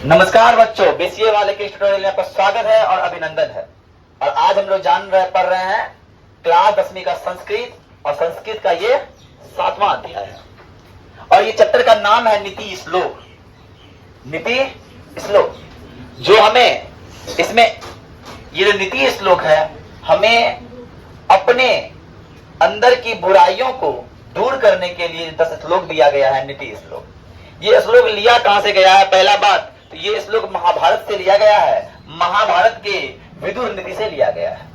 नमस्कार बच्चों, बीसीए वाले के ट्यूटोरियल में आपका स्वागत है और अभिनंदन है। और आज हम लोग पढ़ रहे हैं क्लास 10वीं का संस्कृत, और संस्कृत का ये 7वां अध्याय है। और ये चैप्टर का नाम है नीति श्लोक। नीति श्लोक जो हमें इसमें ये जो नीति श्लोक है, हमें अपने अंदर की बुराइयों को दूर करने के लिए 10 श्लोक दिया गया है। नीति श्लोक, ये श्लोक लिया कहां से गया है? पहला बात तो ये श्लोक महाभारत से लिया गया है। महाभारत के विदुर नीति से लिया गया है।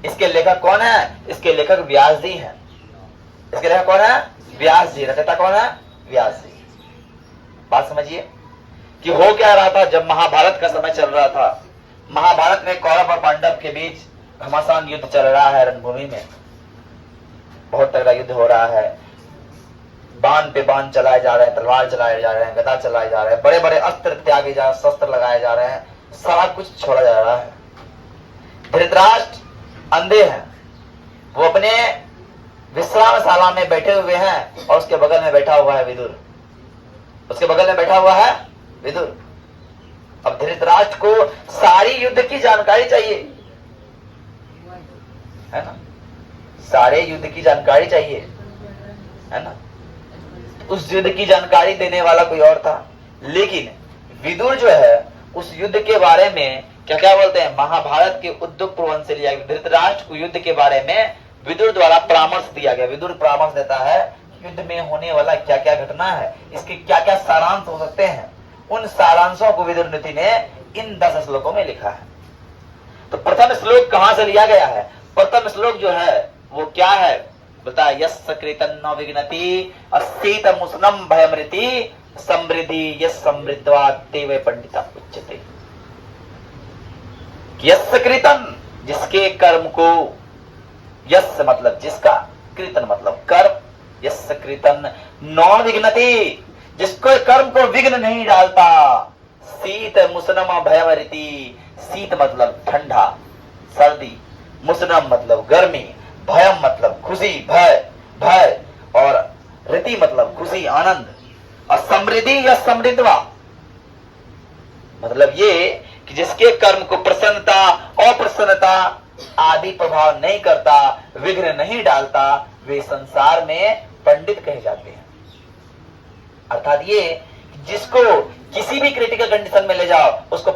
इसके लेखक कौन है? इसके लेखक व्यास जी हैं। इसके लेखक कौन है? व्यास जी। रचयिता कौन है? व्यास जी। बात समझिए कि हो क्या रहा था जब महाभारत का समय चल रहा था। महाभारत में कौरव और पांडव के बीच घमासान युद्ध चल रहा है। रणभूमि में बहुत तगड़ा युद्ध हो रहा है। बाण पे बाण चलाए जा रहे हैं, तलवार चलाए जा रहे हैं, गदा चलाए जा रहे हैं, बड़े बड़े अस्त्र त्यागे जा, शस्त्र लगाए जा रहे हैं, सारा कुछ छोड़ा जा रहा है। धृतराष्ट्र अंधे हैं, वो अपने विश्रामशाला में बैठे हुए हैं और उसके बगल में बैठा हुआ है विदुर। उसके बगल में बैठा हुआ है विदुर। अब धृतराष्ट्र को सारी युद्ध की जानकारी चाहिए, है ना? सारे युद्ध की जानकारी चाहिए, है ना? उस युद्ध की जानकारी देने वाला कोई और था, लेकिन विदुर जो है उस युद्ध के बारे में क्या क्या बोलते हैं? महाभारत के उद्योग पूर्वन से लिया गया। धृतराष्ट्र को युद्ध के बारे में विदुर द्वारा परामर्श दिया गया। विदुर परामर्श देता है युद्ध में होने वाला क्या क्या घटना है, इसके क्या क्या सारांश हो सकते हैं। उन सारांशों को विदुर नीति ने इन 10 श्लोकों में लिखा है। तो प्रथम श्लोक कहां से लिया गया है? प्रथम श्लोक जो है वो क्या है? बता, यस्य कृतं न विघ्नति अस्थित मुसनं भयमृति समृद्धि यस् समृद्धवा तेवे पंडिता उच्यते। यस्य कृतं, जिसके कर्म को, यस्य मतलब जिसका, कृतं मतलब कर्म, यस्य कृतं न विघ्नति, जिसको कर्म को विघ्न नहीं डालता। शीत मुसनम भयमृति, शीत मतलब ठंडा सर्दी, मुसनम मतलब गर्मी, भयम मतलब खुशी भय भय, और ऋति मतलब खुशी आनंद, और समृद्धि या समृद्धवा मतलब ये कि जिसके कर्म को प्रसन्नता अप्रसन्नता आदि प्रभाव नहीं करता, विघ्न नहीं डालता, वे संसार में पंडित कहे जाते हैं। अर्थात ये जिसको किसी भी क्रिटिकल कंडीशन में ले जाओ उसको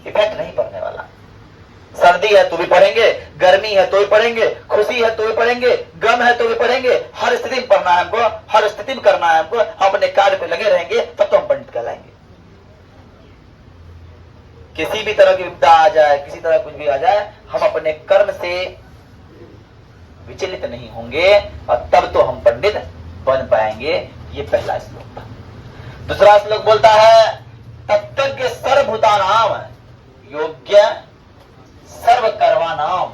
इफेक्ट नहीं पड़ने वाला। सर्दी है तो भी पढ़ेंगे, गर्मी है तो भी पढ़ेंगे, खुशी है तो भी पढ़ेंगे, गम है तो भी पढ़ेंगे। हर स्थिति में पढ़ना है हमको, हर स्थिति में करना है हमको। हम अपने कार्य पे लगे रहेंगे तब तो हम पंडित कहलाएंगे। किसी भी तरह की विपदा आ जाए, किसी तरह कुछ भी आ जाए, हम अपने कर्म से विचलित नहीं होंगे और तब तो हम पंडित बन पाएंगे। ये पहला श्लोक था। दूसरा श्लोक बोलता है तत्त्वज्ञ सर्वभूतानां योग्य सर्वकर्माणाम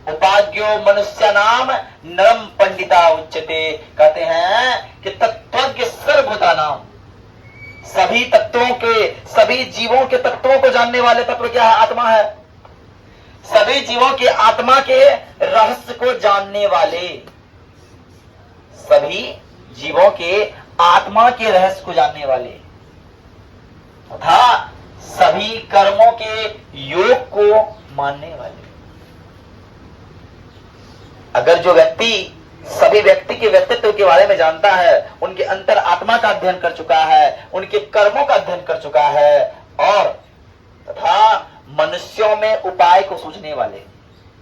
उपाज्ञो मनुष्यानाम नरम पंडिता उच्यते। कहते हैं कि तत्त्वज्ञ सर्वभूतानाम, सभी तत्वों के, सभी जीवों के तत्वों को जानने वाले तत्व क्या है? आत्मा है। सभी जीवों के आत्मा के रहस्य को जानने वाले, सभी जीवों के आत्मा के रहस्य को जानने वाले तथा सभी कर्मों के योग को मानने वाले। अगर जो व्यक्ति सभी व्यक्ति के व्यक्तित्व के बारे में जानता है, उनके अंतर आत्मा का अध्ययन कर चुका है, उनके कर्मों का अध्ययन कर चुका है, और तथा मनुष्यों में उपाय को सूझने वाले,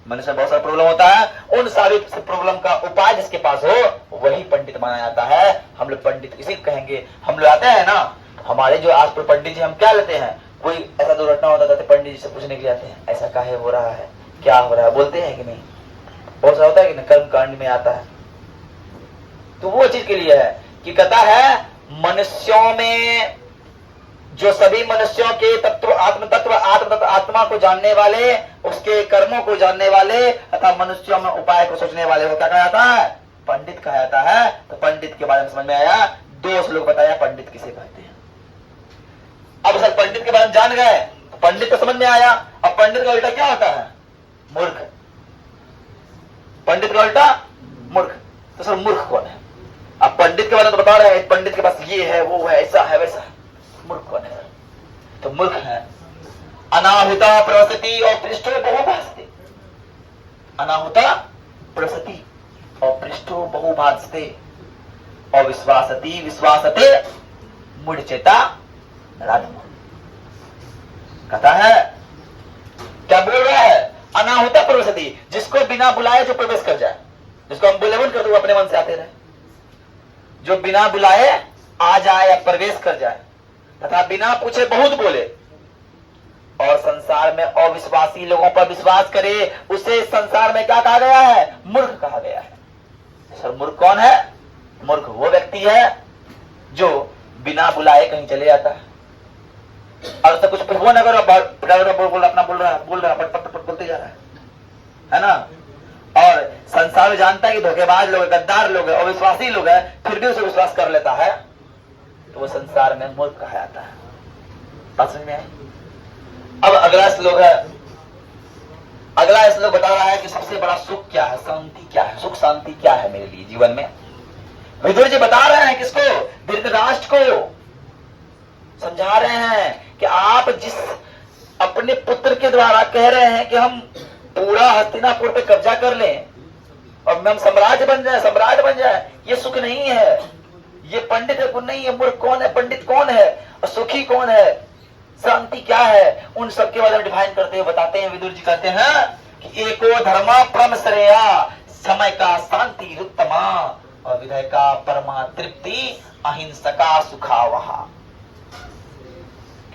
मनुष्य में बहुत सारा प्रॉब्लम होता है, उन सारी प्रॉब्लम का उपाय जिसके पास हो वही पंडित माना जाता है। हम लोग पंडित किसी को कहेंगे? हम लोग आते हैं ना, हमारे जो आस पास पंडित जी, हम क्या लेते हैं? कोई ऐसा दुर्घटना होता था तो पंडित जी से पूछने के लिए आते हैं, ऐसा काहे हो रहा है, क्या हो रहा है, बोलते हैं कि नहीं? बहुत सा होता है कि नहीं, कर्म कांड में आता है। तो वो चीज के लिए है कि कहता है मनुष्यों में, जो सभी मनुष्यों के तत्व आत्मा को जानने वाले, उसके कर्मों को जानने वाले अथवा मनुष्यों में उपाय को सोचने वाले को क्या कहा जाता है? पंडित कहा जाता है। तो पंडित के बारे में समझ में आया। 2 श्लोक बताया पंडित किसे कहते हैं। अब सर पंडित के बारे में जान गए, पंडित तो समझ में आया। अब पंडित का उल्टा क्या होता है? मूर्ख। पंडित का उल्टा मूर्ख। सर मूर्ख कौन है? अब पंडित के बारे में तो बता रहे हैं, पंडित के पास ये है वो है ऐसा है वैसा है, मूर्ख कौन है? तो मूर्ख है अनाहुता प्रवसति और पृष्ठो बहुभासते। अनाहुता प्रवसति और पृष्ठो बहुभासते और विश्वासति विश्वासते मूढ़चेता राधमा। कहता है क्या बोल रहा है? अनाहुता प्रवसति, जिसको बिना बुलाए जो प्रवेश कर जाए, जिसको हम बुलावन कर दो अपने मन से आते रहे, जो बिना बुलाए आ जाए या प्रवेश कर जाए तथा बिना पूछे बहुत बोले और संसार में अविश्वासी लोगों पर विश्वास करे, उसे संसार में क्या कहा गया है? मूर्ख कहा गया है। सर मूर्ख कौन है? मूर्ख वो व्यक्ति है जो बिना बुलाए कहीं चले जाता है और तो कुछ वो ना करो, अपना बोल रहा पट बोलते जा रहा है ना। और संसार में जानता है कि धोखेबाज लोग, गद्दार लोग है, अविश्वासी लोग है, फिर भी उसे विश्वास कर लेता है, तो वो संसार में मूर्ख कहा जाता है। बात समझ में आई? अब अगला श्लोक है, अगला श्लोक बता रहा है कि सबसे बड़ा सुख क्या है, शांति क्या है, सुख शांति क्या है मेरे लिए जीवन में। विदुर जी बता रहे हैं किसको? धृतराष्ट्र को समझा रहे हैं कि आप जिस अपने पुत्र के द्वारा कह रहे हैं कि हम पूरा हस्तिनापुर पे कब्जा कर लें और हम साम्राज्य बन जाए, सम्राट बन जाए, ये सुख नहीं है, ये पंडित का गुण नहीं है। मूर्ख कौन है? पंडित कौन है? और सुखी कौन है? शांति क्या है? उन सबके बारे में डिफाइन करते हुए बताते हैं विदुर जी, कहते हैं कि एको धर्मा परम श्रेया, समय का शांति उत्तमा और विधय का परमा तृप्ति, अहिंसका सुखावहा।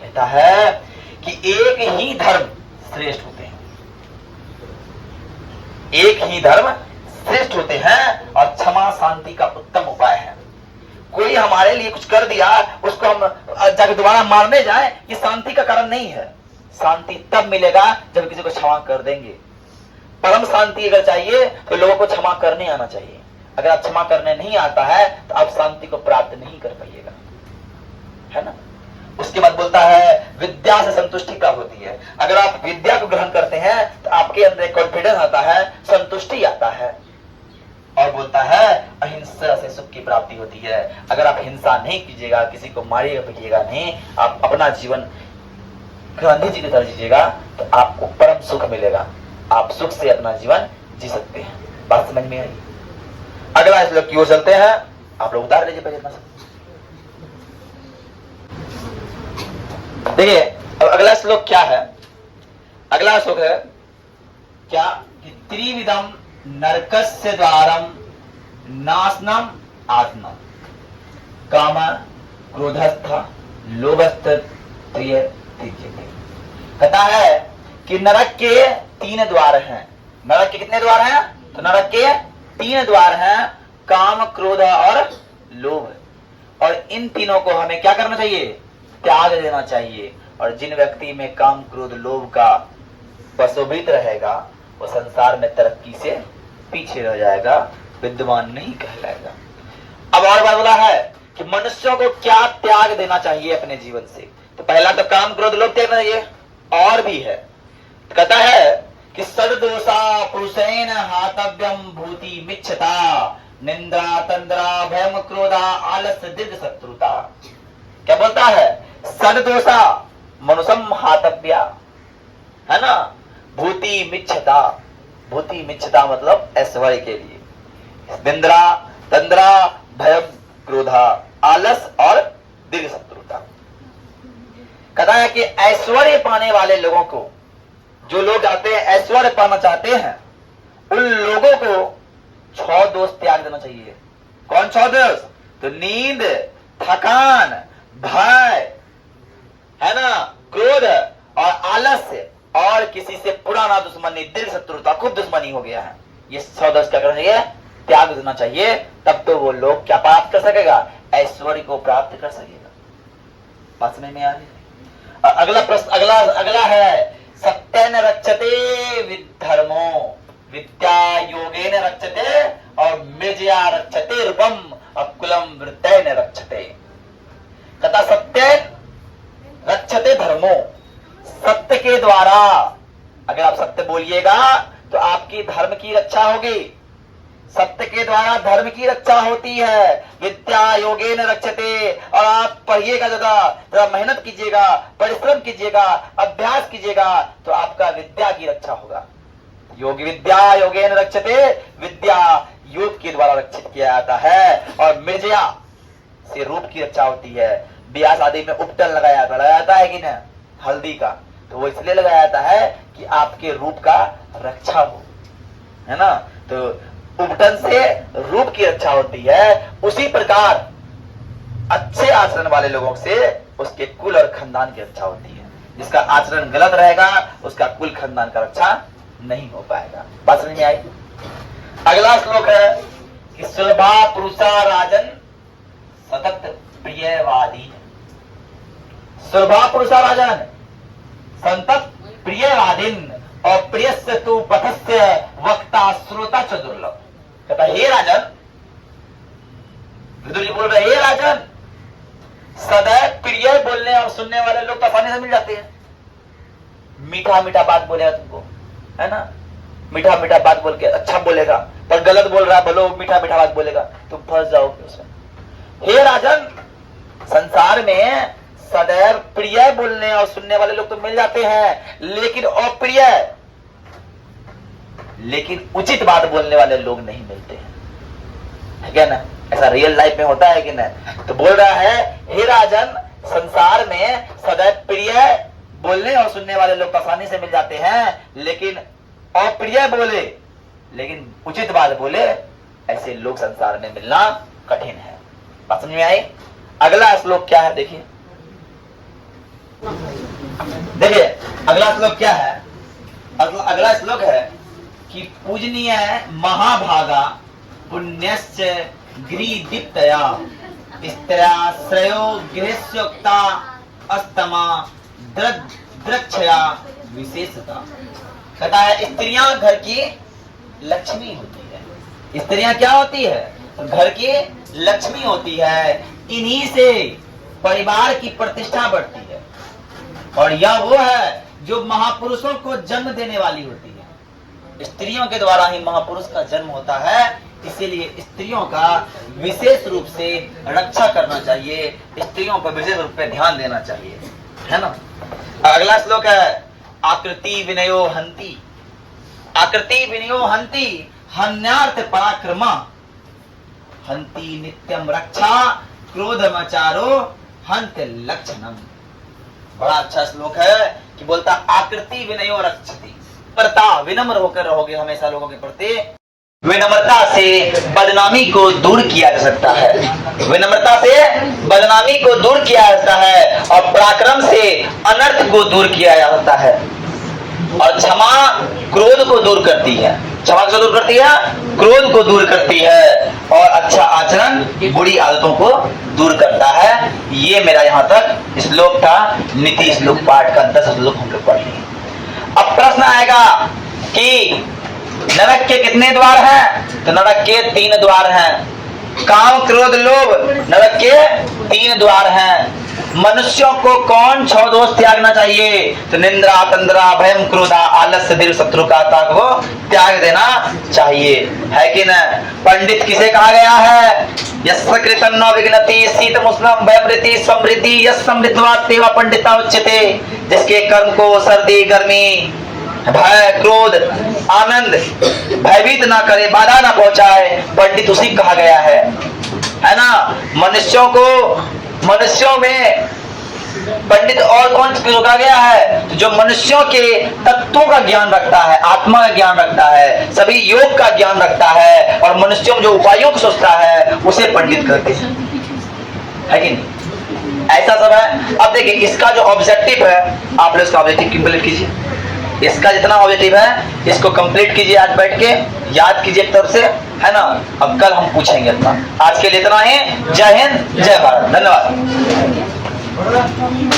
कहता है कि एक ही धर्म श्रेष्ठ होते हैं, एक ही धर्म श्रेष्ठ होते हैं और क्षमा शांति का उत्तम उपाय है। कोई हमारे लिए कुछ कर दिया, उसको हम जाकर दोबारा मारने जाए, ये शांति का कारण नहीं है। शांति तब मिलेगा जब किसी को क्षमा कर देंगे। परम शांति अगर चाहिए तो लोगों को क्षमा करने आना चाहिए। अगर आप क्षमा करने नहीं आता है तो आप शांति को प्राप्त नहीं कर पाइएगा, है ना। उसके बाद बोलता है विद्या से संतुष्टि प्राप्त होती है। अगर आप विद्या को ग्रहण करते हैं तो आपके अंदर कॉन्फिडेंस आता है, संतुष्टि आता है। और बोलता है अहिंसा से सुख की प्राप्ति होती है। अगर आप हिंसा नहीं कीजिएगा, किसी को मारिएगा पीटिएगा नहीं, आप अपना जीवन गांधी जी की तरह जीजिएगा तो आपको परम सुख मिलेगा। आप सुख से अपना जीवन जी सकते हैं। बात समझ में आई? अगला श्लोक की ओर चलते हैं। आप लोग उतार लीजिए पहले अपना सब। देखिए अब अगला श्लोक क्या है? अगला श्लोक है क्या कि त्रिविधम नरकस्य द्वारम नाशनम आत्मा काम क्रोधस्थ लोभस्थ प्रिय तीर्थ। कहता है कि नरक के 3 द्वार हैं। नरक के कितने द्वार हैं? तो नरक के 3 द्वार हैं, काम क्रोध और लोभ। और इन तीनों को हमें क्या करना चाहिए? त्याग देना चाहिए। और जिन व्यक्ति में काम क्रोध लोभ का बसोबीत रहेगा वो संसार में तरक्की से पीछे रह जाएगा, विद्वान नहीं कहलाएगा। अब और बात बोला है कि मनुष्यों को क्या त्याग देना चाहिए अपने जीवन से। तो पहला तो काम क्रोध लोभ त्यागना चाहिए, और भी है। कहता है कि सददोषा पुरुषेण हातव्यम भूति मिच्छता निंद्रा तंद्रा भयम क्रोधा आलस्य दीर्घ शत्रुता। क्या बोलता है? सददोषा मनुष्यम हातव्या, है ना। भूति मिच्छता, भूति मिच्छता मतलब ऐश्वर्य के लिए, निंद्रा तंद्रा भयम क्रोधा आलस और दीर्घ शत्रुता। कहता है कि ऐश्वर्य पाने वाले लोगों को, जो लोग आते हैं ऐश्वर्य पाना चाहते हैं, उन लोगों को 6 दोष त्याग देना चाहिए। कौन 6 दोष? तो नींद, थकान, भय, है ना, क्रोध और आलस्य और किसी से पुराना दुश्मनी, दीर्घ शत्रुता, खूब दुश्मनी हो गया है। ये 6 दोष क्या करना चाहिए? त्याग देना चाहिए। तब तो वो लोग क्या प्राप्त कर सकेगा? ऐश्वर्य को प्राप्त कर सकेगा। बात समझ में आ रही है? अगला प्रश्न, अगला है सत्येन रक्षते विद्धर्मो विद्या योगेन रक्षते और मिर्जया रक्षते रूपम और कुलम वृत्तेन रक्षते। कथा सत्येन रक्षते धर्मो, सत्य के द्वारा अगर आप सत्य बोलिएगा तो आपकी धर्म की रक्षा होगी। सत्य के द्वारा धर्म की रक्षा होती है। विद्या योगेन रक्षते। और आप पढ़िएगा, जरा मेहनत कीजिएगा, परिश्रम कीजिएगा, अभ्यास कीजिएगा, तो आपका विद्या की रक्षा होगा। योग विद्या योगेन रक्षते। विद्या योग के द्वारा रक्षित किया जाता है। और मिर्जया से रूप की रक्षा होती है। ब्याह शादी में उपटन लगाया जाता है कि नहीं, हल्दी का, तो वो इसलिए लगाया जाता है कि आपके रूप का रक्षा हो, है ना। तो उपटन से रूप की रक्षा होती है। उसी प्रकार अच्छे आचरण वाले लोगों से उसके कुल और खानदान की रक्षा होती है। जिसका आचरण गलत रहेगा उसका कुल खानदान का रक्षा नहीं हो पाएगा। बात समझ में आई। अगला श्लोक है कि सुलभा पुरुषा राजन सतत प्रियवादी। सुलभा पुरुषा राजन संतत प्रियवादिन और प्रियस्य तु पथस्य वक्ता श्रोता च दुर्लभ। कहता हे राजन, विदुर जी बोल रहे हे राजन, सदैव प्रिय बोलने और सुनने वाले लोग तो आसानी से मिल जाते हैं। मीठा मीठा बात बोलेगा तुमको, है ना, मीठा मीठा बात बोल के अच्छा बोलेगा, पर गलत बोल रहा है बोलो मीठा मीठा बात बोलेगा, तुम फंस जाओगे उसमें। हे राजन, संसार में सदैव प्रिय बोलने और सुनने वाले लोग तो मिल जाते हैं, लेकिन अप्रिय, लेकिन उचित बात बोलने वाले लोग नहीं मिलते हैं, है क्या ना। ऐसा रियल लाइफ में होता है कि नहीं। तो बोल रहा है हे राजन, संसार में सदैव प्रिय बोलने और सुनने वाले लोग आसानी से मिल जाते हैं, लेकिन अप्रिय बोले लेकिन उचित बात बोले ऐसे लोग संसार में मिलना कठिन है। बात समझ में आई। अगला श्लोक क्या है देखिए, देखिए अगला श्लोक क्या है। अगला श्लोक है कि पूजनीय महाभागा पुण्यश्च गिरिदीप्तया स्त्रियाश्रयो गृहस्योक्ता अस्तमा द्रक्षया विशेषता। कहता है स्त्रियां घर की लक्ष्मी होती है। स्त्रियां क्या होती है, घर की लक्ष्मी होती है। इन्हीं से परिवार की प्रतिष्ठा बढ़ती है। और यह वो है जो महापुरुषों को जन्म देने वाली होती है। स्त्रियों के द्वारा ही महापुरुष का जन्म होता है, इसीलिए स्त्रियों का विशेष रूप से रक्षा करना चाहिए, स्त्रियों पर विशेष रूप से ध्यान देना चाहिए, है ना। अगला श्लोक है आकृति विनयो हंति। आकृति विनयो हंति हन्यार्थ पराक्रमा हंति नित्यम रक्षा क्रोधमाचारो हंत लक्षणम। बड़ा अच्छा श्लोक है कि बोलता आकृति विनयो रक्षति। विनम्रता, विनम्र होकर रहोगे हमेशा लोगों के प्रति। विनम्रता से बदनामी को दूर किया जा सकता है। विनम्रता से बदनामी को दूर किया जा सकता है और पराक्रम से अनर्थ को दूर किया जा सकता है। और क्षमा क्रोध को दूर करती है। क्षमा को दूर करती है, क्रोध को दूर करती है और अच्छा आचरण बुरी आदतों को दूर करता है। ये मेरा यहाँ तक श्लोक था। नीति श्लोक पाठ का 10 श्लोक हम लोग पढ़ लिए। अब प्रश्न आएगा कि नरक के कितने द्वार हैं, तो नरक के 3 द्वार हैं। काम क्रोध लोभ नरक के 3 द्वार हैं। मनुष्यों को कौन 6 दोष त्यागना चाहिए, तो निंद्रा तंद्रा भयम क्रोधा आलस्य दीर्घ शत्रु का त्याग वो त्याग देना चाहिए, है कि न। पंडित किसे कहा गया है, यस्य कृतं न विघ्नति शीतमुष्णं भयमृति समृद्धि यस्य समृद्धवात् तेवा पंडिता उच्यते। जिसके कर्म को सर्दी गर्मी भय क्रोध आनंद भयभीत ना करे, बाधा ना पहुंचाए, पंडित उसी कहा गया है ना। मनुष्यों में पंडित और कौन कहा गया है, जो मनुष्यों के तत्वों का ज्ञान रखता है, आत्मा का ज्ञान रखता है, सभी योग का ज्ञान रखता है और मनुष्यों में जो उपायों को सोचता है उसे पंडित कहते हैं, है कि नहीं। ऐसा सब है। अब देखिए इसका जो ऑब्जेक्टिव है, आप लोग इसका ऑब्जेक्टिव कंप्लीट कीजिए। इसका जितना ऑब्जेक्टिव है इसको कंप्लीट कीजिए, आज बैठ के याद कीजिए एक तरफ से, है ना। अब कल हम पूछेंगे इतना। आज के लिए इतना ही। जय हिंद, जय भारत, धन्यवाद।